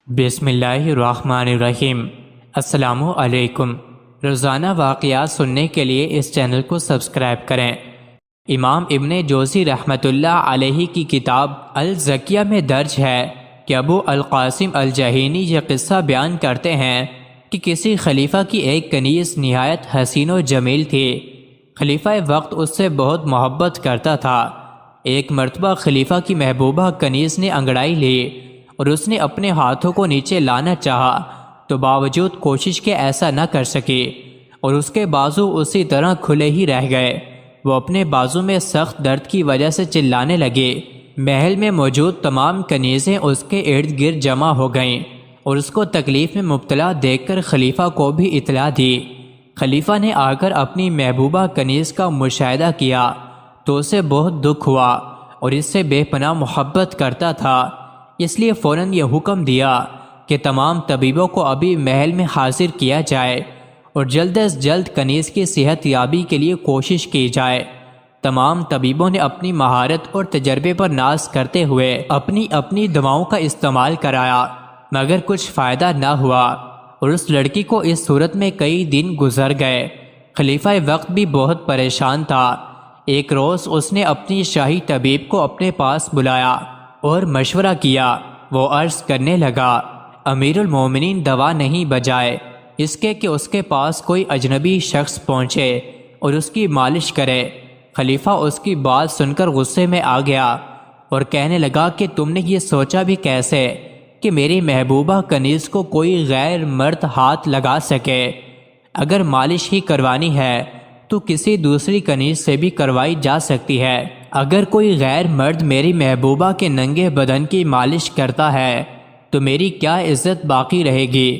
بسم اللہ الرحمن الرحیم۔ السلام علیکم۔ روزانہ واقعات سننے کے لیے اس چینل کو سبسکرائب کریں۔ امام ابن جوزی رحمۃ اللہ علیہ کی کتاب الزکیہ میں درج ہے کہ ابو القاسم الجہینی یہ قصہ بیان کرتے ہیں کہ کسی خلیفہ کی ایک کنیز نہایت حسین و جمیل تھی۔ خلیفہ وقت اس سے بہت محبت کرتا تھا۔ ایک مرتبہ خلیفہ کی محبوبہ کنیز نے انگڑائی لی اور اس نے اپنے ہاتھوں کو نیچے لانا چاہا تو باوجود کوشش کے ایسا نہ کر سکی اور اس کے بازو اسی طرح کھلے ہی رہ گئے۔ وہ اپنے بازو میں سخت درد کی وجہ سے چلانے لگے۔ محل میں موجود تمام کنیزیں اس کے ارد گرد جمع ہو گئیں اور اس کو تکلیف میں مبتلا دیکھ کر خلیفہ کو بھی اطلاع دی۔ خلیفہ نے آ کر اپنی محبوبہ کنیز کا مشاہدہ کیا تو اسے بہت دکھ ہوا اور اس سے بے پناہ محبت کرتا تھا، اس لیے فوراً یہ حکم دیا کہ تمام طبیبوں کو ابھی محل میں حاضر کیا جائے اور جلد از جلد کنیز کی صحت یابی کے لیے کوشش کی جائے۔ تمام طبیبوں نے اپنی مہارت اور تجربے پر ناز کرتے ہوئے اپنی اپنی دواؤں کا استعمال کرایا، مگر کچھ فائدہ نہ ہوا اور اس لڑکی کو اس صورت میں کئی دن گزر گئے۔ خلیفہ وقت بھی بہت پریشان تھا۔ ایک روز اس نے اپنی شاہی طبیب کو اپنے پاس بلایا اور مشورہ کیا۔ وہ عرض کرنے لگا، امیر المومنین دوا نہیں بجائے اس کے کہ اس کے پاس کوئی اجنبی شخص پہنچے اور اس کی مالش کرے۔ خلیفہ اس کی بات سن کر غصے میں آ گیا اور کہنے لگا کہ تم نے یہ سوچا بھی کیسے کہ میری محبوبہ کنیز کو کوئی غیر مرد ہاتھ لگا سکے؟ اگر مالش ہی کروانی ہے تو کسی دوسری کنیز سے بھی کروائی جا سکتی ہے۔ اگر کوئی غیر مرد میری محبوبہ کے ننگے بدن کی مالش کرتا ہے تو میری کیا عزت باقی رہے گی؟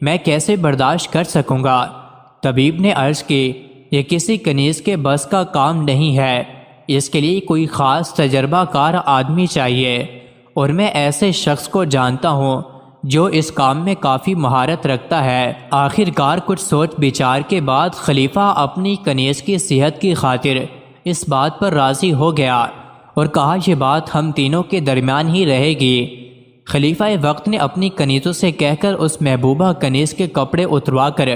میں کیسے برداشت کر سکوں گا؟ طبیب نے عرض کی، یہ کسی کنیز کے بس کا کام نہیں ہے، اس کے لیے کوئی خاص تجربہ کار آدمی چاہیے، اور میں ایسے شخص کو جانتا ہوں جو اس کام میں کافی مہارت رکھتا ہے۔ آخر کار کچھ سوچ بچار کے بعد خلیفہ اپنی کنیز کی صحت کی خاطر اس بات پر راضی ہو گیا اور کہا یہ بات ہم تینوں کے درمیان ہی رہے گی۔ خلیفہ وقت نے اپنی کنیزوں سے کہہ کر اس محبوبہ کنیز کے کپڑے اتروا کر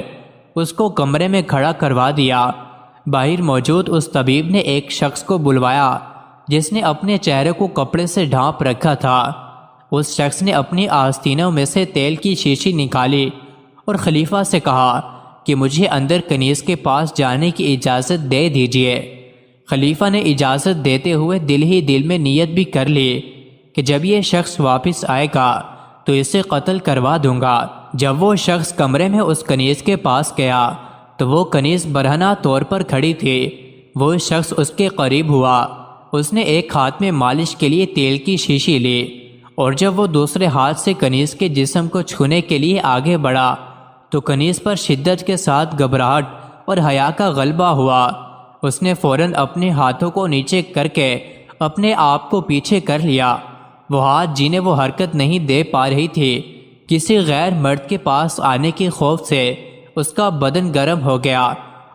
اس کو کمرے میں کھڑا کروا دیا۔ باہر موجود اس طبیب نے ایک شخص کو بلوایا جس نے اپنے چہرے کو کپڑے سے ڈھانپ رکھا تھا۔ اس شخص نے اپنی آستینوں میں سے تیل کی شیشی نکالی اور خلیفہ سے کہا کہ مجھے اندر کنیز کے پاس جانے کی اجازت دے دیجیے۔ خلیفہ نے اجازت دیتے ہوئے دل ہی دل میں نیت بھی کر لی کہ جب یہ شخص واپس آئے گا تو اسے قتل کروا دوں گا۔ جب وہ شخص کمرے میں اس کنیز کے پاس گیا تو وہ کنیز برہنہ طور پر کھڑی تھی۔ وہ شخص اس کے قریب ہوا، اس نے ایک ہاتھ میں مالش کے لیے تیل کی شیشی لی اور جب وہ دوسرے ہاتھ سے کنیز کے جسم کو چھونے کے لیے آگے بڑھا تو کنیز پر شدت کے ساتھ گھبراہٹ اور حیا کا غلبہ ہوا۔ اس نے فوراً اپنے ہاتھوں کو نیچے کر کے اپنے آپ کو پیچھے کر لیا۔ وہ ہاتھ جنہیں وہ حرکت نہیں دے پا رہی تھی، کسی غیر مرد کے پاس آنے کے خوف سے اس کا بدن گرم ہو گیا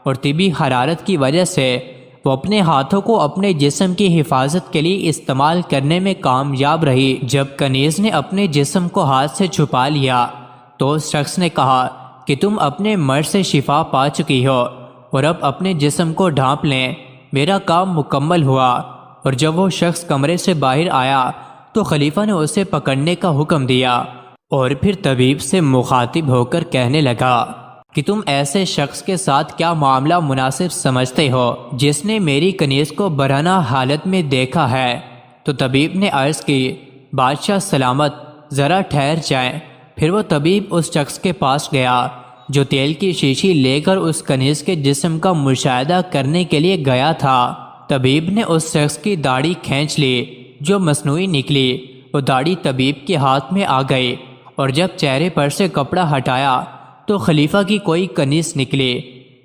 اور طبی حرارت کی وجہ سے وہ اپنے ہاتھوں کو اپنے جسم کی حفاظت کے لیے استعمال کرنے میں کامیاب رہی۔ جب کنیز نے اپنے جسم کو ہاتھ سے چھپا لیا تو اس شخص نے کہا کہ تم اپنے مرض سے شفا پا چکی ہو اور اب اپنے جسم کو ڈھانپ لیں، میرا کام مکمل ہوا۔ اور جب وہ شخص کمرے سے باہر آیا تو خلیفہ نے اسے پکڑنے کا حکم دیا اور پھر طبیب سے مخاطب ہو کر کہنے لگا کہ تم ایسے شخص کے ساتھ کیا معاملہ مناسب سمجھتے ہو جس نے میری کنیز کو برہنہ حالت میں دیکھا ہے؟ تو طبیب نے عرض کی، بادشاہ سلامت، ذرا ٹھہر جائیں۔ پھر وہ طبیب اس شخص کے پاس گیا جو تیل کی شیشی لے کر اس کنیز کے جسم کا مشاہدہ کرنے کے لیے گیا تھا۔ طبیب نے اس شخص کی داڑھی کھینچ لی جو مصنوعی نکلی۔ وہ داڑھی طبیب کے ہاتھ میں آ گئی اور جب چہرے پر سے کپڑا ہٹایا تو خلیفہ کی کوئی کنیز نکلی۔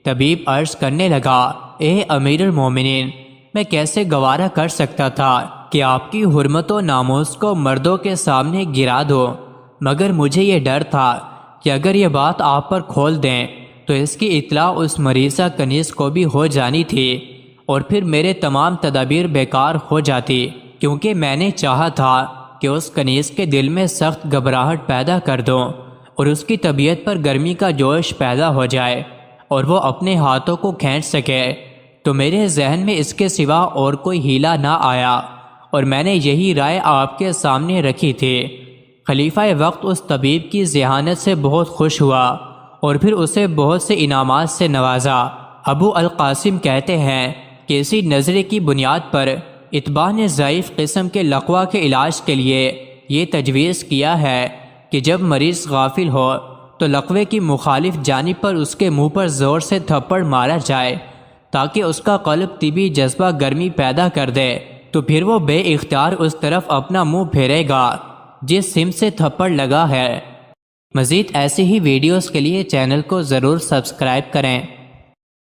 طبیب عرض کرنے لگا، اے امیر المومنین، میں کیسے گوارا کر سکتا تھا کہ آپ کی حرمت و ناموس کو مردوں کے سامنے گرا دو، مگر مجھے یہ ڈر تھا کہ اگر یہ بات آپ پر کھول دیں تو اس کی اطلاع اس مریضہ کنیز کو بھی ہو جانی تھی اور پھر میرے تمام تدابیر بیکار ہو جاتی، کیونکہ میں نے چاہا تھا کہ کہ اس کنیز کے دل میں سخت گھبراہٹ پیدا کر دوں اور اس کی طبیعت پر گرمی کا جوش پیدا ہو جائے اور وہ اپنے ہاتھوں کو کھینچ سکے، تو میرے ذہن میں اس کے سوا اور کوئی ہیلا نہ آیا اور میں نے یہی رائے آپ کے سامنے رکھی تھی۔ خلیفہ وقت اس طبیب کی ذہانت سے بہت خوش ہوا اور پھر اسے بہت سے انعامات سے نوازا۔ ابو القاسم کہتے ہیں کہ اسی نظریے کی بنیاد پر اتباع نے ضعیف قسم کے لقوہ کے علاج کے لیے یہ تجویز کیا ہے کہ جب مریض غافل ہو تو لقوے کی مخالف جانب پر اس کے منہ پر زور سے تھپڑ مارا جائے تاکہ اس کا قلب طبی جذبہ گرمی پیدا کر دے، تو پھر وہ بے اختیار اس طرف اپنا منہ پھیرے گا جس سمت سے تھپڑ لگا ہے۔ مزید ایسی ہی ویڈیوز کے لیے چینل کو ضرور سبسکرائب کریں۔